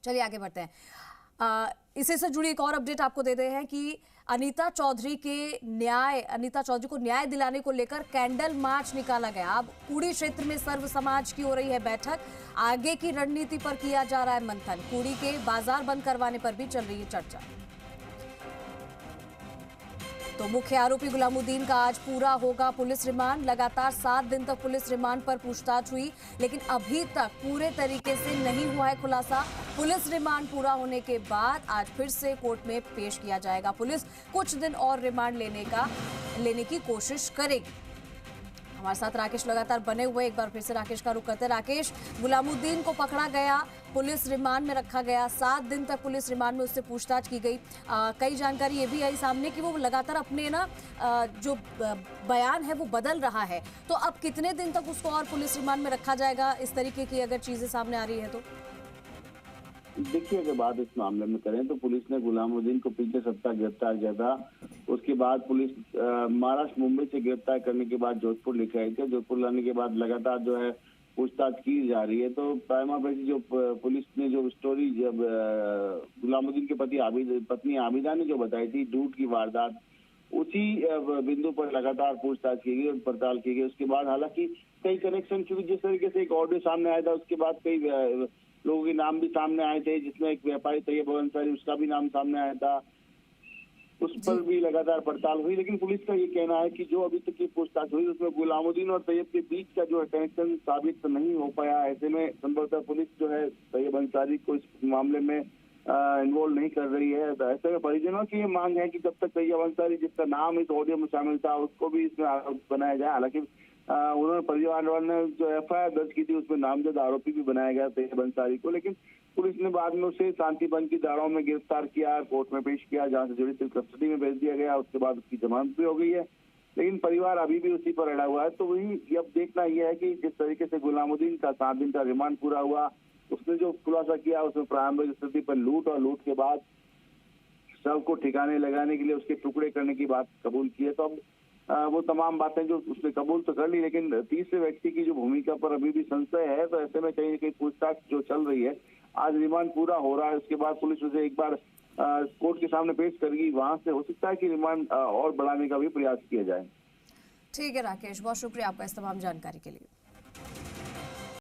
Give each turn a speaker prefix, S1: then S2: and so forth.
S1: चलिए आगे बढ़ते हैं। इसी से जुड़ी एक और अपडेट आपको देते हैं कि अनीता चौधरी को न्याय दिलाने को लेकर कैंडल मार्च निकाला गया। अब कुड़ी क्षेत्र में सर्व समाज की हो रही है बैठक। आगे की रणनीति पर किया जा रहा है मंथन। कुड़ी के बाजार बंद करवाने पर भी चल रही है चर्चा। तो मुख्य आरोपी गुलामुद्दीन का आज पूरा होगा पुलिस रिमांड। लगातार 7 दिन तक पुलिस रिमांड पर पूछताछ हुई, लेकिन अभी तक पूरे तरीके से नहीं हुआ है खुलासा। पुलिस रिमांड पूरा होने के बाद आज फिर से कोर्ट में पेश किया जाएगा। पुलिस कुछ दिन और रिमांड लेने की कोशिश करेगी। हमारे साथ राकेश लगातार बने हुए, एक बार फिर से राकेश का रुख करते हैं। राकेश, गुलामुद्दीन को पकड़ा गया, पुलिस रिमांड में रखा गया, 7 दिन तक पुलिस रिमांड में उससे पूछताछ की गई। कई जानकारी ये भी आई सामने कि वो लगातार अपने जो बयान है वो बदल रहा है। तो अब कितने दिन तक उसको और पुलिस रिमांड में रखा जाएगा, इस तरीके की अगर चीजें सामने आ रही है तो?
S2: देखिए, अगर बात इस मामले में करें तो पुलिस ने गुलामुद्दीन को पिछले सप्ताह गिरफ्तार किया था। उसके बाद पुलिस महाराष्ट्र मुंबई से गिरफ्तार करने के बाद जोधपुर लेकर आई थी। जोधपुर लाने के बाद लगातार जो है पूछताछ की जा रही है। तो प्राइमा फेसी जो पुलिस ने जो स्टोरी जब गुलामुद्दीन के पत्नी आबिदा ने जो बताई थी लूट की वारदात, उसी बिंदु पर लगातार पूछताछ की गई और पड़ताल की गई। उसके बाद हालांकि कई कनेक्शन, क्योंकि जिस तरीके से एक ऑडियो सामने आया था उसके बाद कई लोगों के नाम भी सामने आए थे, जिसमें एक व्यापारी तैयब अंसारी, उसका भी नाम सामने आया था। उस पर भी लगातार पड़ताल हुई, लेकिन पुलिस का ये कहना है कि जो अभी तक की पूछताछ हुई उसमें गुलामुद्दीन और तैयब के बीच का जो है कनेक्शन साबित नहीं हो पाया। ऐसे में संभवतः पुलिस जो है तैयब अंसारी को इस मामले में इन्वॉल्व नहीं कर रही है। तो ऐसे में परिजनों की ये मांग है कि जब तक तैयब अंसारी, जिसका नाम इस ऑडियो में शामिल था, उसको भी इसमें आरोप बनाया जाए। हालांकि उन्होंने परिवार वालों ने जो एफआईआर दर्ज की थी उसमें नामजद आरोपी भी बनाया गया तैयब अंसारी को, लेकिन पुलिस ने बाद में उसे शांति बंद की धाराओं में गिरफ्तार किया, कोर्ट में पेश किया, जहां से जुडिशियल कस्टडी में भेज दिया गया। उसके बाद उसकी जमानत भी हो गई है, लेकिन परिवार अभी भी उसी पर अड़ा हुआ है। तो वही अब देखना यह है कि जिस तरीके से गुलामुद्दीन का 7 दिन का रिमांड पूरा हुआ, उसने जो खुलासा किया उसमें प्रारंभिक स्थिति पर लूट और लूट के बाद शव को ठिकाने लगाने के लिए उसके टुकड़े करने की बात कबूल की है। तो अब वो तमाम बातें जो उसने कबूल तो कर ली, लेकिन तीसरे व्यक्ति की जो भूमिका पर अभी भी संशय है। तो ऐसे में कहीं न कहीं पूछताछ जो चल रही है, आज रिमांड पूरा हो रहा है, उसके बाद पुलिस उसे एक बार कोर्ट के सामने पेश करेगी। वहां से हो सकता है कि रिमांड और बढ़ाने का भी प्रयास किया जाए।
S1: ठीक है राकेश, बहुत शुक्रिया आपका इस तमाम जानकारी के लिए।